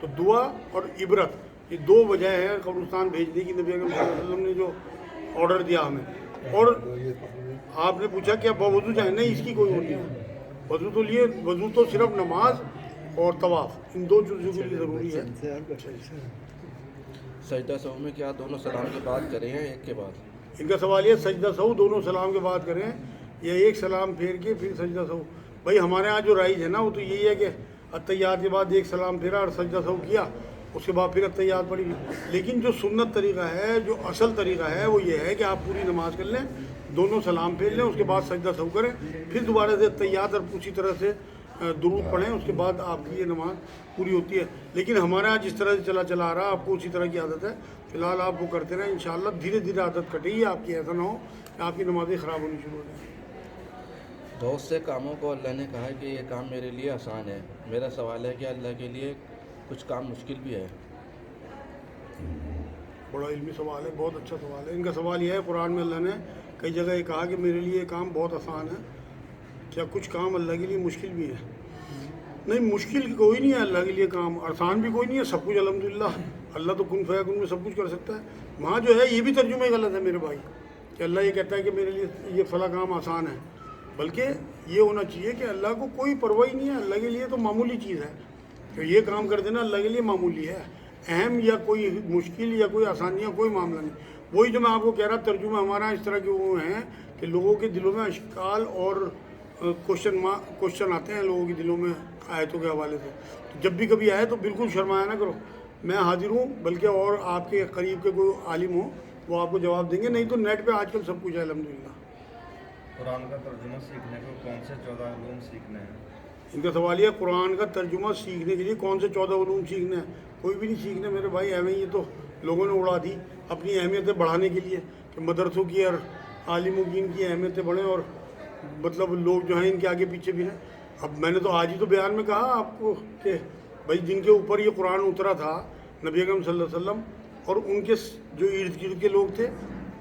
تو دعا اور عبرت یہ دو وجہ ہے قبرستان بھیجنے کی نبی اکرم صلی اللہ علیہ وسلم نے جو آرڈر دیا ہمیں. اور آپ نے پوچھا کہ اب وضو چاہیے, نہیں اس کی کوئی وہ نہیں ہے. وضو تو صرف نماز اور طواف, ان دو چیزوں کے لیے ضروری ہے. سجدہ سہو میں کیا دونوں سلام کے بعد کریں ہیں ایک کے بعد؟ ان کا سوال یہ سجدہ سہو دونوں سلام کے بعد کریں یا ایک سلام پھیر کے پھر سجدہ سہو. بھائی ہمارے ہاں جو رائج ہے نا وہ تو یہی ہے کہ اتحیات کے بعد ایک سلام پھیرا اور سجدہ سہو کیا, اس کے بعد پھر اتحیات پڑھی. لیکن جو سنت طریقہ ہے, جو اصل طریقہ ہے وہ یہ ہے کہ آپ پوری نماز کر لیں, دونوں سلام پھیر لیں, اس کے بعد سجدہ سہو کریں, پھر دوبارہ سے اتحیات اور اسی طرح سے درود پڑھیں, اس کے بعد آپ کی یہ نماز پوری ہوتی ہے. لیکن ہمارے ہاں جس طرح سے چلا آ رہا آپ کو اسی طرح کی عادت ہے, فی الحال آپ وہ کرتے رہیں, انشاءاللہ دھیرے دھیرے عادت کٹے گی آپ کی, ایسا نہ ہو کہ آپ کی نمازیں خراب ہونی شروع ہو جائیں. بہت سے کاموں کو اللہ نے کہا ہے کہ یہ کام میرے لیے آسان ہے. میرا سوال ہے کہ اللہ کے لیے کچھ کام مشکل بھی ہے؟ بڑا علمی سوال ہے, بہت اچھا سوال ہے. ان کا سوال یہ ہے, قرآن میں اللہ نے کئی جگہ یہ کہا کہ میرے لیے یہ کام بہت آسان ہے, کیا کچھ کام اللہ کے لیے مشکل بھی ہے؟ نہیں, مشکل کوئی نہیں ہے اللہ کے لیے کام, آسان بھی کوئی نہیں ہے, سب کچھ الحمدللہ. اللہ تو کن فیکن میں سب کچھ کر سکتا ہے. وہاں جو ہے یہ بھی ترجمہ غلط ہے میرے بھائی, کہ اللہ یہ کہتا ہے کہ میرے لیے یہ فلاں کام آسان ہے. بلکہ یہ ہونا چاہیے کہ اللہ کو کوئی پرواہ نہیں ہے, اللہ کے لیے تو معمولی چیز ہے, تو یہ کام کر دینا اللہ کے لیے معمولی ہے. اہم یا کوئی مشکل یا کوئی آسانیاں کوئی معاملہ نہیں. وہی جو میں آپ کو کہہ رہا, ترجمہ ہمارا اس طرح کے وہ ہیں کہ لوگوں کے دلوں میں اشکال اور کوشچن آتے ہیں لوگوں کے دلوں میں آیتوں کے حوالے سے. تو جب بھی کبھی آئے تو بالکل شرمایا نہ کرو, میں حاضر ہوں, بلکہ اور آپ کے قریب کے کوئی عالم ہو وہ آپ کو جواب دیں گے, نہیں تو نیٹ پہ آج کل سب کچھ ہے الحمدللہ. قرآن کا ترجمہ سیکھنے کو کون سے 14 علوم سیکھنے ہیں؟ ان کا سوال یہ, قرآن کا ترجمہ سیکھنے کے لیے کون سے 14 علوم سیکھنے ہیں؟ کوئی بھی نہیں سیکھنے میرے بھائی, ایویں یہ تو لوگوں نے اڑا دی اپنی اہمیتیں بڑھانے کے لیے کہ مدرسوں کی اور عالموں کی ان کی اہمیتیں بڑھیں, اور مطلب لوگ جو ہیں ان کے آگے پیچھے بھی رہیں. اب میں نے تو آج ہی تو بیان میں کہا آپ کو کہ بھائی جن کے اوپر یہ قرآن اترا تھا نبی اکرم صلی اللہ علیہ وسلم, اور ان کے جو ارد گرد کے لوگ تھے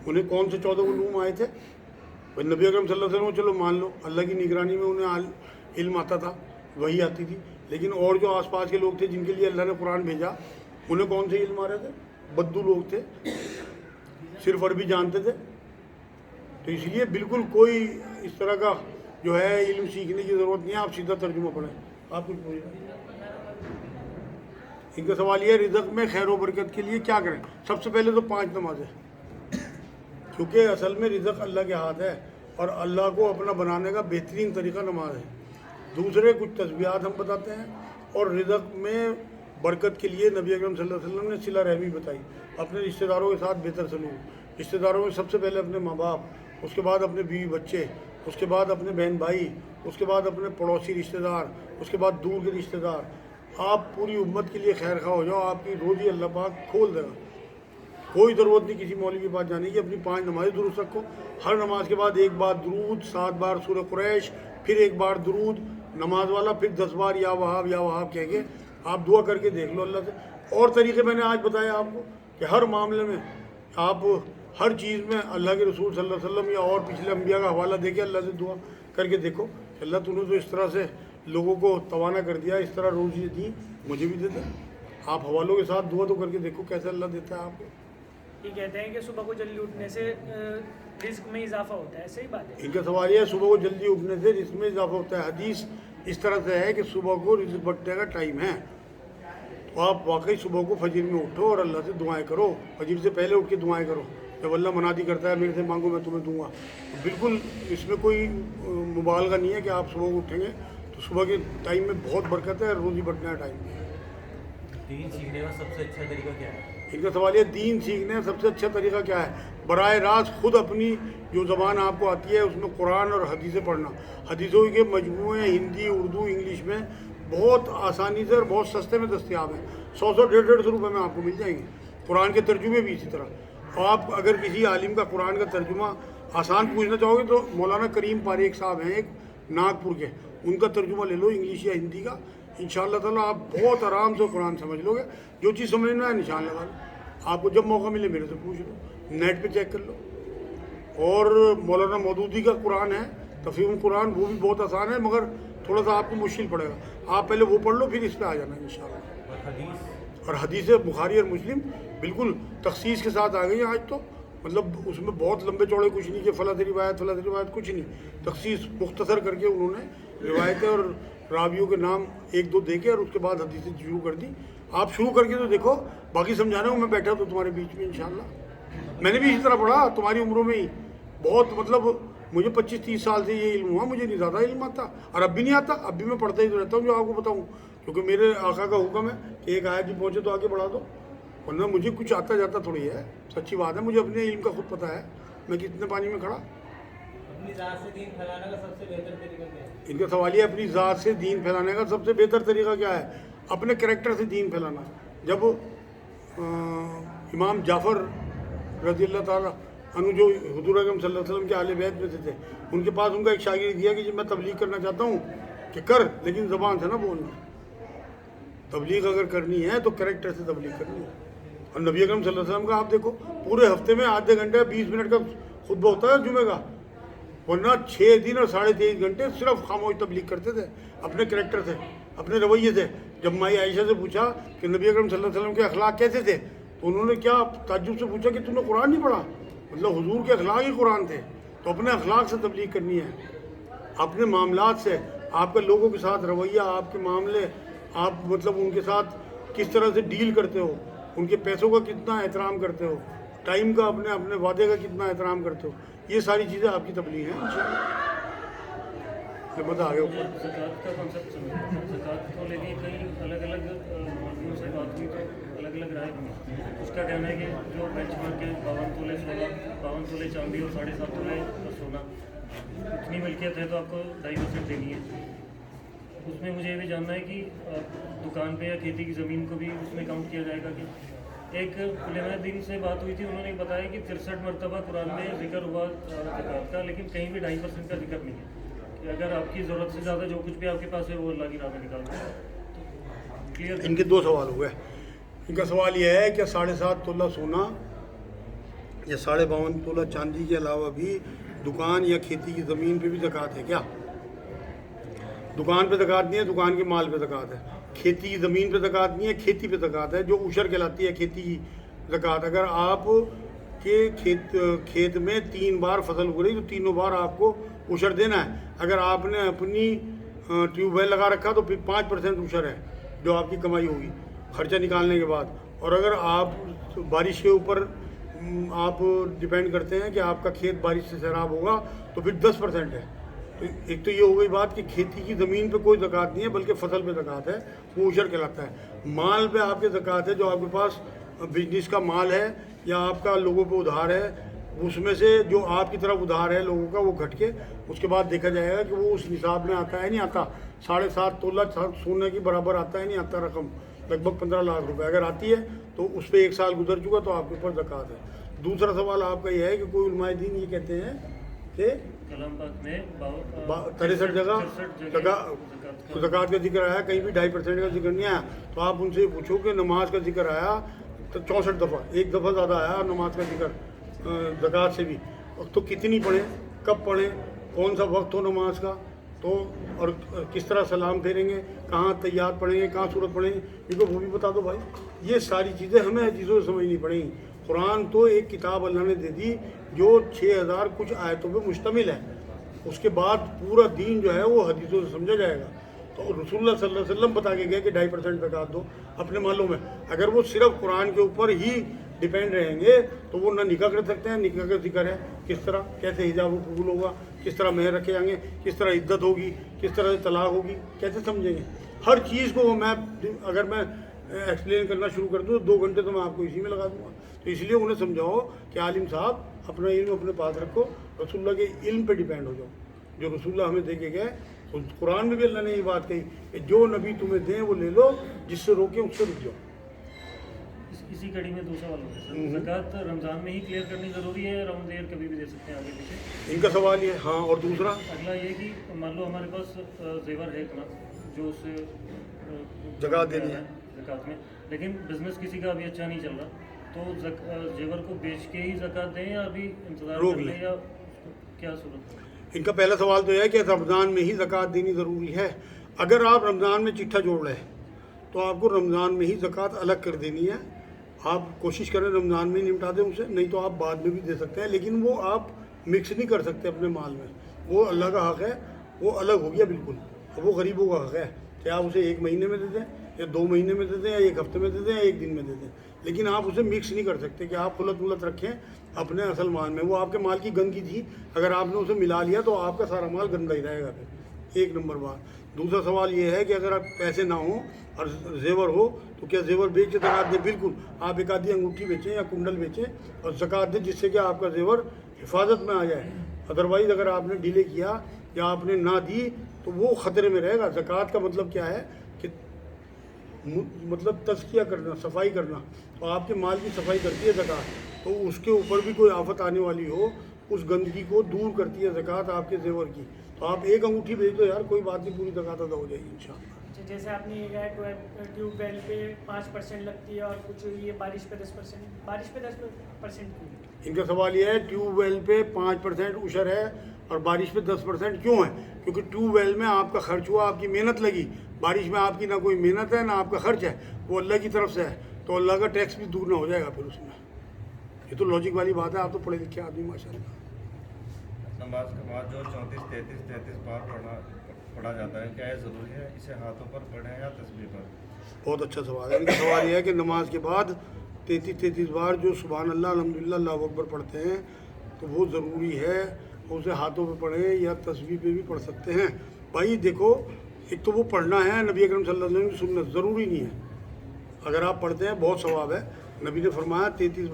انہیں کون سے 14 علوم آئے تھے؟ بھائی نبی اکرم صلی اللہ علیہ وسلم چلو مان لو اللہ کی نگرانی میں انہیں علم آتا تھا, وہی آتی تھی. لیکن اور جو آس پاس کے لوگ تھے جن کے لیے اللہ نے قرآن بھیجا انہیں کون سے علم آ رہے تھے؟ بدو لوگ تھے, صرف عربی جانتے تھے. تو اس لیے بالکل کوئی اس طرح کا جو ہے علم سیکھنے کی ضرورت نہیں ہے, آپ سیدھا ترجمہ پڑھیں. آپ کچھ پوچھیں. ان کا سوال یہ ہے, رزق میں خیر و برکت کے لیے کیا کریں؟ سب سے پہلے تو 5 نمازیں, کیونکہ اصل میں رزق اللہ کے ہاتھ ہے اور اللہ کو اپنا بنانے کا بہترین طریقہ نماز ہے. دوسرے کچھ تسبیحات ہم بتاتے ہیں, اور رزق میں برکت کے لیے نبی اکرم صلی اللہ علیہ وسلم نے صلہ رحمی بتائی, اپنے رشتہ داروں کے ساتھ بہتر سلوک. رشتہ داروں میں سب سے پہلے اپنے ماں باپ, اس کے بعد اپنے بیوی بچے, اس کے بعد اپنے بہن بھائی, اس کے بعد اپنے پڑوسی رشتہ دار, اس کے بعد دور کے رشتہ دار. آپ پوری امت کے لیے خیر خواہ ہو جاؤ, آپ کی روزی اللہ پاک کھول دے گا. کوئی ضرورت نہیں کسی مولوی کے پاس جانے کی, اپنی 5 نمازیں درست رکھو. ہر نماز کے بعد ایک بار درود, 7 بار سورہ قریش, پھر ایک بار درود نماز والا, پھر 10 بار یا وہاب کہہ کے آپ دعا کر کے دیکھ لو اللہ سے. اور طریقے میں نے آج بتایا آپ کو کہ ہر معاملے میں آپ ہر چیز میں اللہ کے رسول صلی اللہ علیہ وسلم یا اور پچھلے انبیاء کا حوالہ دے کے اللہ سے دعا کر کے دیکھو کہ اللہ تو نے تو اس طرح سے لوگوں کو توانا کر دیا, اس طرح روزی دی, مجھے بھی دے دے. آپ حوالوں کے ساتھ دعا تو کر کے دیکھو کیسے اللہ دیتا ہے آپ کو. یہ کہتے ہیں کہ صبح کو جلدی اٹھنے سے رزق میں اضافہ ہوتا ہے, صحیح بات ہے؟ ان کا سوال یہ ہے, صبح کو جلدی اٹھنے سے رزق میں اضافہ ہوتا ہے. حدیث اس طرح سے ہے کہ صبح کو رزق بٹنے کا ٹائم ہے, تو آپ واقعی صبح کو فجر میں اٹھو اور اللہ سے دعائیں کرو. فجر سے پہلے اٹھ کے دعائیں کرو, جب اللہ منادی کرتا ہے میرے سے مانگو میں تمہیں دوں گا. بالکل اس میں کوئی مبالغہ نہیں ہے کہ آپ صبح کو اٹھیں گے تو صبح کے ٹائم میں بہت برکت ہے, روزی بٹنے کا ٹائم ہے. دین سیکھنے کا سب سے اچھا طریقہ کیا ہے؟ ان کا سوال یہ, دین سیکھنے کا سب سے اچھا طریقہ کیا ہے؟ براہ راست خود اپنی جو زبان آپ کو آتی ہے اس میں قرآن اور حدیثیں پڑھنا. حدیثوں کے مجموعے ہندی, اردو, انگلش میں بہت آسانی سے اور بہت سستے میں دستیاب ہیں. 100-150 روپے میں آپ کو مل جائیں گے. قرآن کے ترجمے بھی اسی طرح. اور آپ اگر کسی عالم کا قرآن کا ترجمہ آسان پوچھنا چاہو گے تو مولانا کریم پاریک صاحب ہیں ایک ناگپور کے, ان کا ترجمہ لے لو انگلش یا ہندی کا, انشاءاللہ تعالیٰ آپ بہت آرام سے قرآن سمجھ لو گے. جو چیز سمجھنا ہے نشان لگا لو, آپ کو جب موقع ملے میرے سے پوچھ لو, نیٹ پہ چیک کر لو. اور مولانا مودودی کا قرآن ہے تفہیم قرآن, وہ بھی بہت آسان ہے مگر تھوڑا سا آپ کو مشکل پڑے گا. آپ پہلے وہ پڑھ لو پھر اس پہ آ جانا انشاءاللہ. حدیث اور حدیث بخاری اور مسلم بالکل تخصیص کے ساتھ آ گئی ہیں آج تو، مطلب اس میں بہت لمبے چوڑے کچھ نہیں کہ فلاں روایت کچھ نہیں، تخصیص مختصر کر کے انہوں نے روایتیں اور راویوں کے نام ایک دو دے کے اور اس کے بعد حدیثیں شروع کر دی. آپ شروع کر کے تو دیکھو، باقی سمجھانے کو میں بیٹھا تو تمہارے بیچ میں انشاءاللہ. میں نے بھی اسی طرح پڑھا تمہاری عمروں میں ہی، بہت مطلب مجھے 25-30 سال سے یہ علم ہوا، مجھے نہیں زیادہ علم آتا اور اب بھی نہیں آتا، اب بھی میں پڑھتا ہی تو رہتا ہوں جو آپ کو بتاؤں، کیونکہ میرے آقا کا حکم ہے کہ ایک آیت بھی پہنچے تو آگے بڑھا دو، ورنہ مجھے کچھ آتا جاتا تھوڑی ہے. سچی بات ہے، مجھے اپنے علم کا خود پتہ ہے میں کتنے پانی میں کھڑا. اپنی ذات سے دین پھیلانے کا سب سے بہتر طریقہ کیا ہے؟ ان کا سوال یہ اپنی ذات سے دین پھیلانے کا سب سے بہتر طریقہ کیا ہے؟ اپنے کریکٹر سے دین پھیلانا. جب امام جعفر رضی اللہ تعالیٰ عنہ جو حضور اکرم صلی اللہ علیہ وسلم کے اہل بیت میں سے تھے، ان کے پاس ان کا ایک شاگرد دیا کہ جب میں تبلیغ کرنا چاہتا ہوں کہ کر، لیکن زبان سے نہ بولنا. تبلیغ اگر کرنی ہے تو کریکٹر سے تبلیغ کرنی ہے. اور نبی اکرم صلی اللہ علیہ وسلم کا آپ دیکھو، پورے ہفتے میں آدھے گھنٹے 20 منٹ کا خطبہ ہوتا ہے جمعے کا، ورنہ 6 دن اور 23.5 گھنٹے صرف خاموش تبلیغ کرتے تھے اپنے کریکٹر سے، اپنے رویے سے. جب مائی عائشہ سے پوچھا کہ نبی اکرم صلی اللہ علیہ وسلم کے اخلاق کیسے تھے تو انہوں نے کیا تعجب سے پوچھا کہ تم نے قرآن نہیں پڑھا، مطلب حضور کے اخلاق ہی قرآن تھے. تو اپنے اخلاق سے تبلیغ کرنی ہے، اپنے معاملات سے، آپ کا لوگوں کے ساتھ رویہ، آپ کے معاملے، آپ مطلب ان کے ساتھ کس طرح سے ڈیل کرتے ہو، ان کے پیسوں کا کتنا احترام کرتے ہو، ٹائم کا اپنے وعدے کا کتنا احترام کرتے ہو، یہ ساری چیزیں آپ کی تبلیغ ہیں انشاءاللہ. مزہ آ گیا اوپر. زکوٰۃ کا کانسیپٹ سمجھنا، زکوٰۃ کو لے کے کئی الگ الگ مولویوں سے بات ہوئی تو الگ الگ رائے بنی. اس کا کہنا ہے کہ جو بینچ مارک کے 52 تولے سونا، 52 تولے چاندی اور 7.5 تولے سونا، اتنی ملکیت ہے تو آپ کو 2.5% دینی ہے. اس میں مجھے یہ بھی جاننا ہے کہ دکان پہ یا کھیتی کی زمین کو بھی اس میں کاؤنٹ کیا جائے گا. کہ ایک علماء دین سے بات ہوئی تھی، انہوں نے بتایا کہ 63 مرتبہ قرآن میں ذکر ہوا زکوٰۃ کا، لیکن کہیں بھی 2.5% کا ذکر نہیں ہے. کہ اگر آپ کی ضرورت سے زیادہ جو کچھ بھی آپ کے پاس ہے وہ اللہ کی راہ میں نکال دیں. کلیئر. ان کے 2 سوال ہوئے. ان کا سوال یہ ہے کہ 7.5 تولہ سونا یا 52.5 تولہ چاندی کے علاوہ بھی دکان یا کھیتی کی زمین پہ بھی زکوٰۃ ہے کیا؟ دکان پہ زکوٰۃ نہیں ہے، دکان کے مال پہ زکوٰۃ ہے. کھیتی کی زمین پہ زکوٰۃ نہیں ہے، کھیتی پہ زکوٰۃ ہے، جو عشر کہلاتی ہے کھیتی کی زکوٰۃ. اگر آپ کے کھیت میں 3 بار فصل ہو رہی تو تینوں بار آپ کو عشر دینا ہے. اگر آپ نے اپنی ٹیوب ویل لگا رکھا تو پھر 5% عشر ہے جو آپ کی کمائی ہوگی خرچہ نکالنے کے بعد. اور اگر آپ بارش کے اوپر آپ ڈیپینڈ کرتے ہیں کہ آپ کا کھیت بارش سے سیراب ہوگا تو پھر 10% ہے. تو ایک تو یہ ہو گئی بات کہ کھیتی کی زمین پہ کوئی زکوٰۃ نہیں ہے بلکہ فصل پہ زکوٰۃ ہے، وہ عشر کہلاتا ہے. مال پہ آپ کے زکوٰۃ ہے، جو آپ کے پاس بزنس کا مال ہے یا آپ کا لوگوں پہ ادھار ہے، اس میں سے جو آپ کی طرف ادھار ہے لوگوں کا وہ گھٹ کے اس کے بعد دیکھا جائے گا کہ وہ اس نصاب میں آتا ہے نہیں آتا. 7.5 تولہ سونے کی برابر آتا ہے نہیں آتا رقم، لگ بھگ 15 لاکھ روپے. اگر آتی ہے تو اس پہ 1 سال گزر چکا تو آپ کے اوپر زکوٰۃ ہے. دوسرا سوال آپ کا یہ ہے کہ کوئی علماء دین یہ کہتے ہیں کہ کلام پاک میں 63 جگہ زکوٰۃ کا ذکر آیا، کہیں بھی 2.5% کا ذکر نہیں آیا. تو آپ ان سے پوچھو کہ نماز کا ذکر آیا تو 64 دفعہ، 1 دفعہ زیادہ آیا اور نماز کا ذکر زکوٰۃ سے بھی. تو کتنی پڑھیں، کب پڑھیں، کون سا وقت ہو نماز کا، تو اور کس طرح سلام پھیریں گے، کہاں تحیات پڑھیں گے، کہاں سورت پڑھیں گے، کیونکہ وہ بھی بتا دو بھائی. یہ ساری چیزیں ہمیں حدیثوں سے سمجھنی پڑیں گی. قرآن تو ایک کتاب اللہ نے دے دی جو 6000 کچھ آیتوں پہ مشتمل ہے. اس کے بعد پورا دین جو ہے وہ حدیثوں سے سمجھا جائے گا. تو رسول اللہ صلی اللہ علیہ وسلم بتا کے گئے کہ 2.5% زکوٰۃ دو اپنے مالوں میں. اگر وہ صرف قرآن کے اوپر ہی ڈیپینڈ رہیں گے تو وہ نہ نکاح کر سکتے ہیں. نکاح کا ذکر ہے کس طرح، کیسے حجاب قبول ہوگا، کس طرح مہر رکھے جائیں گے، کس طرح عدت ہوگی، کس طرح سے طلاق ہوگی، کیسے سمجھیں گے. ہر چیز کو میں اگر میں ایکسپلین کرنا شروع کر دوں تو 2 گھنٹے تو میں آپ کو اسی میں لگا دوں گا. تو اس لیے انہیں سمجھاؤ کہ عالم صاحب اپنا علم اپنے پاس رکھو، رسول اللہ کے علم پہ ڈیپینڈ ہو جاؤ جو رسول اللہ ہمیں دے کے گئے. قرآن میں بھی اللہ نے یہ بات کہی کہ جو نبی تمہیں دیں وہ لے لو، جس سے روکیں اس سے رک جاؤ. اسی کڑی میں 2 سوال ہوتے ہیں. زکوٰۃ رمضان میں ہی کلیئر کرنی ضروری ہے، راؤنڈ ایئر کبھی بھی دے سکتے ہیں آگے پیچھے؟ ان کا سوال یہ. ہاں. اور دوسرا اگلا یہ کہ مان لو ہمارے پاس زیور ہے اتنا جو اس سے زکوٰۃ دینی ہے زکوٰۃ میں، لیکن بزنس کسی کا ابھی اچھا نہیں چل رہا، تو زیور کو بیچ کے ہی زکوٰۃ دیں یا ابھی انتظار روک کر لیں؟ لیں یا کیا صورت؟ ان کا پہلا سوال تو یہ ہے کہ رمضان میں ہی زکوٰۃ دینی ضروری ہے. اگر آپ رمضان میں چٹھا جوڑ رہے تو آپ کو رمضان میں ہی زکوٰۃ الگ کر دینی ہے. آپ کوشش کریں رمضان میں نمٹا دیں اسے, نہیں تو آپ بعد میں بھی دے سکتے ہیں, لیکن وہ آپ مکس نہیں کر سکتے اپنے مال میں. وہ اللہ کا حق ہے, وہ الگ ہو گیا بالکل. وہ غریبوں کا حق ہے کہ آپ اسے 1 مہینے میں دے دیں یا 2 مہینے میں دے دیں یا 1 ہفتے میں دے دیں یا 1 دن میں دے دیں, لیکن آپ اسے مکس نہیں کر سکتے کہ آپ خلط ملت رکھیں اپنے اصل مال میں. وہ آپ کے مال کی گندگی تھی, اگر آپ نے اسے ملا لیا تو آپ کا سارا مال گندا ہی رہے گا پھر. 1 نمبر بات. دوسرا سوال یہ ہے کہ اگر آپ پیسے نہ ہوں اور زیور ہو تو کیا زیور بیچ کے زکوٰۃ دیں؟ بالکل, آپ ایک آدھی انگوٹھی بیچیں یا کنڈل بیچیں اور زکوٰۃ دیں, جس سے کہ آپ کا زیور حفاظت میں آ جائے. ادروائز اگر آپ نے ڈیلے کیا یا آپ نے نہ دی تو وہ خطرے میں رہے گا. زکوٰۃ کا مطلب کیا ہے کہ مطلب تزکیہ کرنا, صفائی کرنا, تو آپ کے مال کی صفائی کرتی ہے زکوٰۃ. تو اس کے اوپر بھی کوئی آفت آنے والی ہو, اس گندگی کو دور کرتی ہے زکوٰۃ آپ کے زیور کی. تو آپ 1 انگوٹھی بیچ دو یار, کوئی بات نہیں, پوری زکوٰۃ ادا ہو جائے گی انشاءاللہ. جیسے آپ نے یہ کہا ٹیوب ویل پہ 5% لگتی ہے اور کچھ یہ بارش پہ 10%. بارش پہ 10% کیوں؟ ان کا سوال یہ ہے ٹیوب ویل پہ 5% عشر ہے اور بارش پہ 10% کیوں ہے؟ کیونکہ ٹیوب ویل میں آپ کا خرچ ہوا, آپ کی محنت لگی. بارش میں آپ کی نہ کوئی محنت ہے نہ آپ کا خرچ ہے, وہ اللہ کی طرف سے ہے, تو اللہ کا ٹیکس بھی دور نہ ہو جائے گا پھر اس میں. یہ تو لاجک والی بات ہے. آپ تو پڑھے لکھے آدمی ماشاء اللہ. نماز کے بعد جو 34-33 بار پڑھا جاتا ہے, کیا یہ ضروری ہے اسے ہاتھوں پر پڑھیں یا تسبیح پر؟ بہت اچھا سوال ہے. ان کا سوال یہ ہے کہ نماز کے بعد 33 بار جو سبحان اللہ الحمدللہ اللہ اکبر پڑھتے ہیں تو وہ ضروری ہے, اسے ہاتھوں پہ پڑھیں یا تسبیح پہ بھی پڑھ سکتے ہیں. بھائی دیکھو, ایک تو وہ پڑھنا ہے, نبی اکرم صلی اللہ علیہ وسلم کی سنت, ضروری نہیں ہے. اگر آپ پڑھتے ہیں بہت ثواب ہے. نبی نے فرمایا 34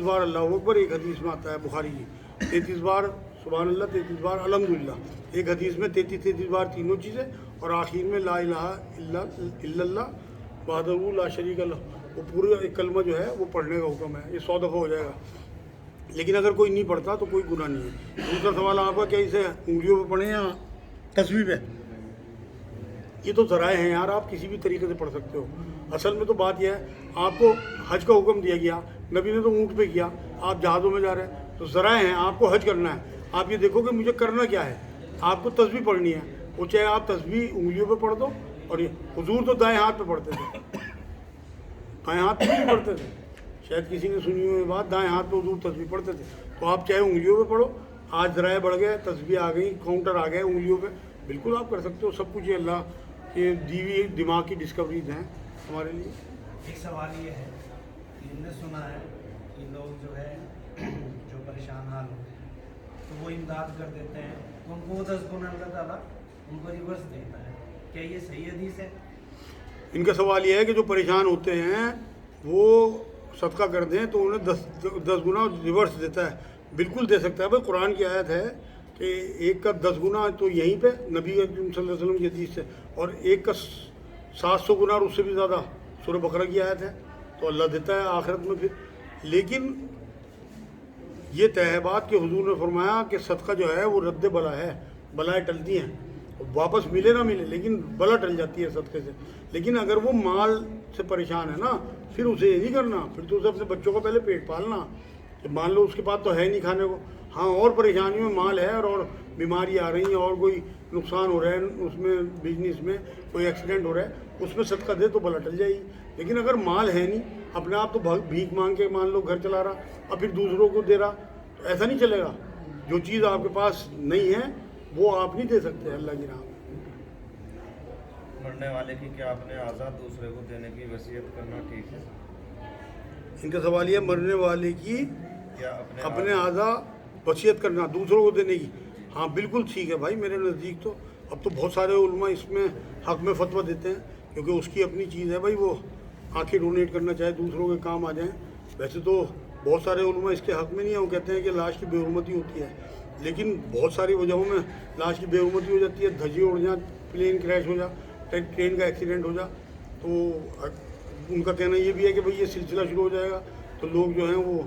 بار اللہ اکبر, ایک حدیث میں آتا ہے بخاری کی, 33 بار سبحان اللہ, 33 بار الحمدللہ. ایک حدیث میں 33 بار تینوں چیزیں, اور آخر میں لا الہ الا اللہ وحدہ لا شریک لہ, وہ پورا ایک کلمہ جو ہے وہ پڑھنے کا حکم ہے. یہ 100 دفعہ ہو جائے گا. لیکن اگر کوئی نہیں پڑھتا تو کوئی گناہ نہیں ہے. دوسرا سوال آپ کا, کیا اسے انگلیوں پہ پڑھیں یا تصویر پہ؟ یہ تو ذرائع ہیں یار, آپ کسی بھی طریقے سے پڑھ سکتے ہو. اصل میں تو بات یہ ہے, آپ کو حج کا حکم دیا گیا, نبی نے تو اونٹ پہ کیا, آپ جہازوں میں جا رہے ہیں, تو ذرائع ہیں. آپ کو حج کرنا ہے, آپ یہ دیکھو کہ مجھے کرنا کیا ہے. آپ کو تسبیح پڑھنی ہے, وہ چاہے آپ تسبیح انگلیوں پہ پڑھ دو, اور یہ حضور تو دائیں ہاتھ پہ پڑھتے تھے, دائیں ہاتھ پہ نہیں پڑھتے تھے. شاید کسی نے سنی ہوئی بات, دائیں ہاتھ پہ حضور تسبیح پڑھتے تھے. تو آپ چاہے انگلیوں پہ پڑھو, آج ذرائع بڑھ گئے, تسبیح آ گئی, کاؤنٹر آ گئے انگلیوں پہ, بالکل آپ کر سکتے ہو. سب کچھ یہ اللہ کے دی ہوئی دماغ کی ڈسکوریز ہیں ہمارے لیے. ایک سوال یہ ہے کہ ہم نے سنا ہے کہ لوگ جو ہے جو پریشان حال ہوتے ہیں تو وہ امداد کر دیتے ہیں, تو ان کو 10 گنا اللہ تعالیٰ ان کو ریورس دیتا ہے. کیا یہ صحیح حدیث ہے؟ ان کا سوال یہ ہے کہ جو پریشان ہوتے ہیں وہ صدقہ کر دیں تو انہیں 10 گنا ریورس دیتا ہے. بالکل دے سکتا ہے. بھائی قرآن کی آیت ہے کہ ایک کا 10 گنا تو یہیں پہ نبی اکرم صلی اللہ علیہ وسلم کی حدیث سے, اور ایک کا 700 گنا اور اس سے بھی زیادہ سورہ بقرہ کی آیت ہے, تو اللہ دیتا ہے آخرت میں پھر. لیکن یہ طے ہے بات کہ حضور نے فرمایا کہ صدقہ جو ہے وہ رد بلا ہے, بلائیں ٹلتی ہیں, واپس ملے نہ ملے لیکن بلا ٹل جاتی ہے صدقے سے. لیکن اگر وہ مال سے پریشان ہے نا, پھر اسے یہ نہیں کرنا, پھر تو اسے اپنے بچوں کو پہلے پیٹ پالنا. کہ مان لو اس کے پاس تو ہے نہیں کھانے کو, ہاں اور پریشانیوں میں مال ہے اور بیماری آ رہی ہے اور کوئی نقصان ہو رہا ہے اس میں, بزنس میں کوئی ایکسیڈنٹ ہو رہا ہے, اس میں صدقہ دے تو بلا ٹل جائے گی. لیکن اگر مال ہے نہیں, اپنے آپ تو بھیک مانگ کے مان لو گھر چلا رہا اور پھر دوسروں کو دے رہا, تو ایسا نہیں چلے گا. جو چیز آپ کے پاس نہیں ہے وہ آپ نہیں دے سکتے اللہ کی راہ میں. مرنے والے کی کیا اپنے آزاد دوسرے کو دینے کی وصیت کرنا ٹھیک ہے؟ ان کا سوال یہ, مرنے والے کی کیا اپنے اعضا وصیت کرنا دوسروں کو دینے کی؟ ہاں بالکل ٹھیک ہے بھائی. میرے نزدیک تو اب تو بہت سارے علماء اس میں حق میں فتویٰ دیتے ہیں, کیونکہ اس کی اپنی چیز ہے بھائی, وہ آنکھیں ڈونیٹ کرنا چاہے دوسروں کے کام آ جائیں. ویسے تو بہت سارے علماء اس کے حق میں نہیں ہیں, وہ کہتے ہیں کہ لاش کی بے حرمتی ہوتی ہے, لیکن بہت ساری وجہوں میں لاش کی بے حرمتی ہو جاتی ہے. دھجی اڑ جائیں, پلین کریش ہو جا, ٹرین کا ایکسیڈنٹ ہو جا, تو ان کا کہنا یہ بھی ہے کہ بھئی یہ سلسلہ شروع ہو جائے گا, تو لوگ جو ہیں وہ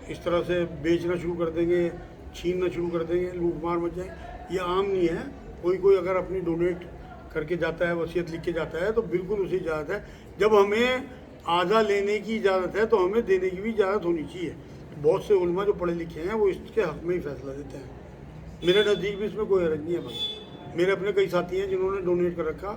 اس طرح سے بیچنا شروع کر دیں گے, چھیننا شروع کر دیں گے, لوٹ مار مچ جائے. یہ عام نہیں ہے. کوئی اگر اپنی ڈونیٹ کر کے جاتا ہے, وصیت لکھ کے جاتا ہے, تو بالکل اسے اجازت ہے. جب ہمیں اعضا لینے کی اجازت ہے تو ہمیں دینے کی بھی اجازت ہونی چاہیے. بہت سے علماء جو پڑھے لکھے ہیں وہ اس کے حق میں ہی فیصلہ دیتے ہیں. میرے نزدیک بھی اس میں کوئی حرج نہیں ہے. بس میرے اپنے کئی ساتھی ہیں جنہوں نے ڈونیٹ کر رکھا,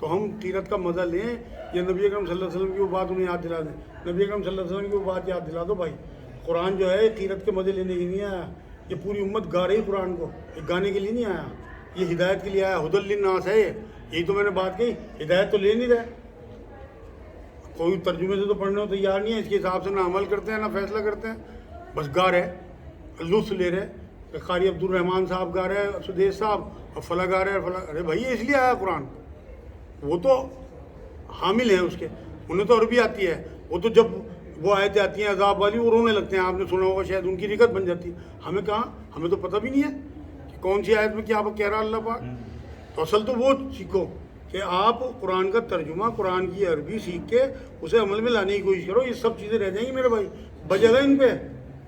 تو ہم تیرت کا مزہ لیں یا نبی اکرم صلی اللہ علیہ وسلم کی وہ بات انہیں یاد دلا دیں. نبی اکرم صلی اللہ علیہ وسلم کی وہ بات یاد دلا دو بھائی. قرآن جو ہے تیرت کے مزے لینے کے لیے نہیں آیا. یہ پوری امت گا رہی قرآن کو, یہ گانے کے لیے نہیں آیا, یہ ہدایت کے لیے آیا. ہدی للناس ہے یہ, یہی تو میں نے بات کہی. ہدایت تو لے نہیں رہے, کوئی ترجمے سے تو پڑھنے کو تیار نہیں ہے. اس کے حساب سے نہ عمل کرتے ہیں نہ فیصلہ کرتے ہیں, بس گا رہے, لطف لے رہے. قاری عبد الرحمن صاحب گا رہے ہیں, سدیش صاحب, اور فلاں گا رہے ہیں فلاں. ارے بھائی اس لیے آیا قرآن, وہ تو حامل ہیں اس کے, انہیں تو عربی آتی ہے. وہ تو جب وہ آیتیں آتی ہیں عذاب والی وہ رونے لگتے ہیں, آپ نے سنا ہوگا شاید, ان کی رکت بن جاتی ہے. ہمیں کہاں, ہمیں تو پتہ بھی نہیں ہے کہ کون سی آیت میں کیا کہہ رہا اللہ پاک. تو اصل تو وہ سیکھو کہ آپ قرآن کا ترجمہ, قرآن کی عربی سیکھ کے اسے عمل میں لانے کی کوشش کرو. یہ سب چیزیں رہ جائیں گی میرے بھائی. بجے گا ان پہ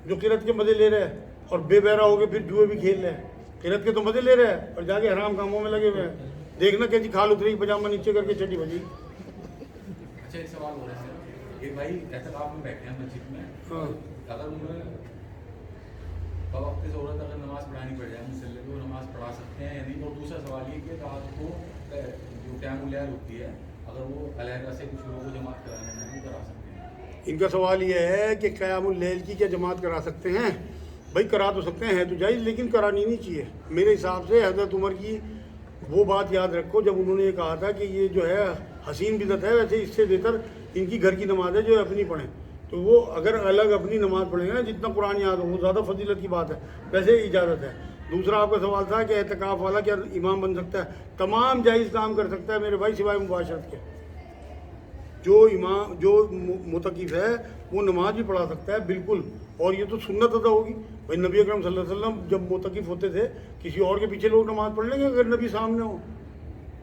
جو قرت کے مزے لے رہے ہیں اور بے بہرا ہو کے پھر جوئے بھی کھیل رہے ہیں. قرت کے تو مزے لے رہے ہیں اور جا کے حرام کاموں میں لگے ہوئے ہیں. دیکھنا کیسی کھال اترے گی, پجامہ نیچے کر کے چٹی بجی. اچھا ایک سوال ہو رہا ہے, ایک بھائی اعتکاف میں بیٹھے ہیں مسجد میں, اگر انہیں بوقت ضرورت اگر نماز پڑھانی پڑ جائے مسلح کو, نماز پڑھا سکتے ہیں یا نہیں؟ اور دوسرا سوال یہ کہ رات کو جو قیام اللیل ہوتی ہے اگر وہ علیحدہ سے کچھ لوگوں کو جماعت کرانے میں نہیں کرا سکتے ہیں. ان کا سوال یہ ہے کہ قیام اللیل کی کیا جماعت کرا سکتے ہیں؟ بھائی کرا تو سکتے ہیں تو جائز, لیکن کرانی نہیں چاہیے میرے حساب سے. حضرت عمر کی وہ بات یاد رکھو جب انہوں نے یہ کہا تھا کہ یہ جو ہے حسین بدعت ہے, ویسے اس سے بہتر ان کی گھر کی نماز ہے جو اپنی پڑھیں. تو وہ اگر الگ اپنی نماز پڑھیں گے نا, جتنا قرآن یاد ہو وہ زیادہ فضیلت کی بات ہے, ویسے اجازت ہے. دوسرا آپ کا سوال تھا کہ اعتکاف والا کیا امام بن سکتا ہے؟ تمام جائز کام کر سکتا ہے میرے بھائی سوائے مباشرت کے. جو امام جو متقف ہے وہ نماز بھی پڑھا سکتا ہے بالکل, اور یہ تو سنت ادا ہوگی. بھائی نبی اکرم صلی اللہ علیہ وسلم جب متقف ہوتے تھے کسی اور کے پیچھے لوگ نماز پڑھ لیں گے اگر نبی سامنے ہو؟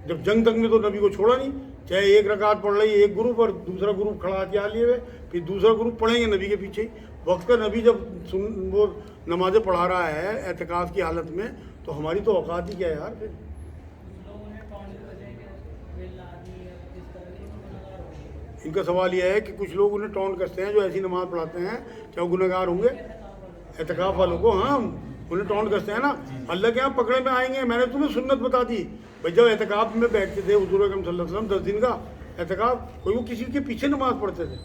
جب جنگ تک میں تو نبی کو چھوڑا نہیں, چاہے ایک رکعت پڑھ رہی ہے ایک گروپ اور دوسرا گروپ کھڑا کے آ لیے ہوئے, پھر دوسرا گروپ پڑھیں گے نبی کے پیچھے ہی. وقت کا نبی جب وہ نمازیں پڑھا رہا ہے اعتکاف کی حالت میں, تو ہماری تو اوقات ہی کیا ہے یار. پھر ان کا سوال یہ ہے کہ کچھ لوگ انہیں ٹونٹ کرتے ہیں جو ایسی نماز پڑھاتے ہیں, کیا وہ گنہگار ہوں گے اعتکاف والوں کو؟ ہاں انہیں ٹونٹ کرتے ہیں نا, اللہ کے یہاں پکڑے میں آئیں گے. میں نے تمہیں سنت بتا دی بھائی, جب اعتکاف میں بیٹھتے تھے حضور اکرم صلی اللہ علیہ وسلم 10 دن کا اعتکاف, کوئی وہ کسی کے پیچھے نماز پڑھتے تھے.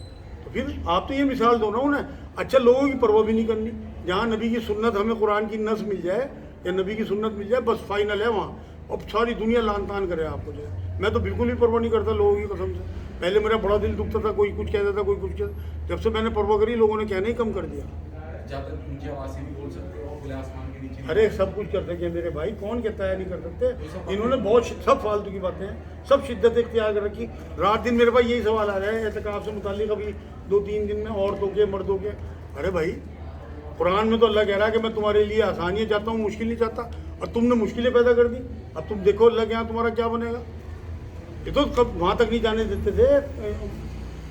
تو پھر آپ تو یہ مثال دو نا انہیں. اچھا لوگوں کی پرواہ بھی نہیں کرنی, جہاں نبی کی سنت ہمیں قرآن کی نص مل جائے یا نبی کی سنت مل جائے بس فائنل ہے وہاں. اب ساری دنیا لان تان کرے آپ کو جو ہے. میں تو بالکل بھی پرواہ نہیں کرتا لوگوں کی قسم سے. پہلے میرا بڑا دل دکھتا تھا, کوئی کچھ کہتا تھا کوئی کچھ کہتا. جب سے میں نے پرواہ کری لوگوں نے کہنا ہی کم کر دیا. جب تک اونچی آواز سے نہیں بول سکتے اور کھلے آسمان کے نیچے, ارے سب کچھ کر سکتے ہیں میرے بھائی, کون کہتا ہے نہیں کر سکتے؟ انہوں نے بہت سب فالتو کی باتیں ہیں, سب شدت اختیار کر رکھی. رات دن میرے پاس یہی سوال آ رہا ہے اعتکاف سے متعلق ابھی 2-3 دن میں, عورتوں کے مردوں کے. ارے بھائی قرآن میں تو اللہ کہہ رہا ہے کہ میں تمہارے لیے آسانیاں چاہتا ہوں, مشکل نہیں چاہتا, اور تم نے مشکلیں پیدا کر دی. اب تم دیکھو اللہ کے یہاں تمہارا کیا بنے گا. یہ تو کب وہاں تک نہیں جانے دیتے تھے,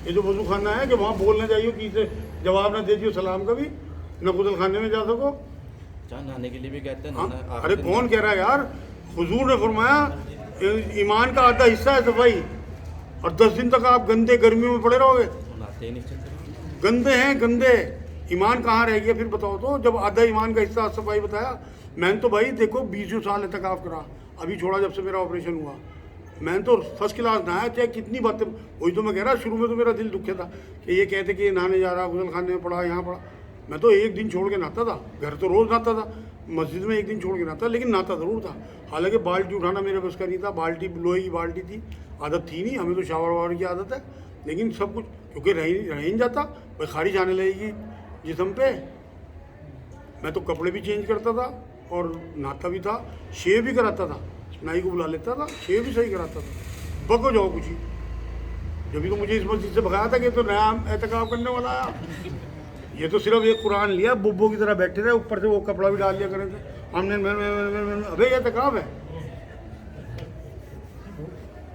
یہ جو وضو خانہ ہے کہ وہاں بولنا چاہیے کسی سے جواب نہ دے دیو سلام کا بھی, نہ غسل خانے میں جا سکو. نہانے کے لیے بھی کہتے ہیں. ارے کون کہہ رہا ہے یار, حضور نے فرمایا ایمان کا آدھا حصہ ہے صفائی, اور 10 دن تک آپ گندے گرمیوں میں پڑے رہو گے. گندے ہیں گندے, ایمان کہاں رہ گیا پھر بتاؤ تو. جب آدھا ایمان کا حصہ صفائی بتایا, میں نے تو بھائی دیکھو 20 سال اعتکاف کرا, ابھی چھوڑا جب سے میرا آپریشن ہوا. میں نے تو فرسٹ کلاس نہایا, چاہے کتنی باتیں. وہی تو میں کہہ رہا, شروع میں تو میرا دل دکھے تھا کہ یہ کہتے کہ یہ نہانے جا رہا, غسل خانے میں پڑا, یہاں پڑا. میں تو ایک دن چھوڑ کے نہاتا تھا, گھر تو روز نہاتا تھا, مسجد میں ایک دن چھوڑ کے نہاتا, لیکن نہاتا ضرور تھا. حالانکہ بالٹی اٹھانا میرے بس کا نہیں تھا, بالٹی لوہے کی بالٹی تھی, عادت تھی نہیں, ہمیں تو شاور واور کی عادت ہے. لیکن سب کچھ کیونکہ رہ نہیں جاتا, بھائی خارج آنے لگے گی جسم پہ. میں تو کپڑے بھی چینج کرتا تھا اور نہاتا بھی تھا, شیو بھی کراتا تھا, نائی کو بلا لیتا تھا, شیو بھی صحیح کراتا تھا. بگو جاؤ کچھ ہی, جبھی تو مجھے اس مسجد سے بھگایا تھا کہ تو نیا اعتکاف کرنے والا آیا. یہ تو صرف ایک قرآن لیا, ببو کی طرح بیٹھے تھے, اوپر سے وہ کپڑا بھی ڈال لیا کرے تھے. ہم نے ابھی یہ اعتکاف ہے.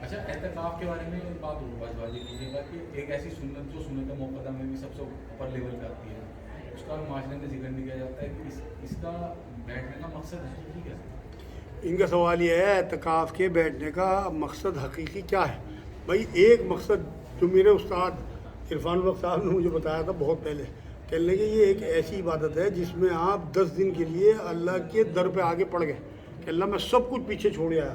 اچھا اعتکاف کے بارے میں بات واضح کیجیے گا کہ ایک ایسی سنت جو سنت موقع میں بھی سب سے اوپر لیول پہ آتی ہے, اس کا معاشرے میں ذکر نہیں کیا جاتا ہے کہ اس کا بیٹھنے کا مقصد حقیقی کیا ہے؟ ان کا سوال یہ ہے اعتکاف کے بیٹھنے کا مقصد حقیقی کیا ہے. بھائی ایک مقصد جو میرے استاد عرفان الحق صاحب نے مجھے بتایا تھا بہت پہلے, کہنے لگے یہ ایک ایسی عبادت ہے جس میں آپ 10 دن کے لیے اللہ کے در پہ آگے پڑ گئے کہ اللہ میں سب کچھ پیچھے چھوڑ آیا,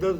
10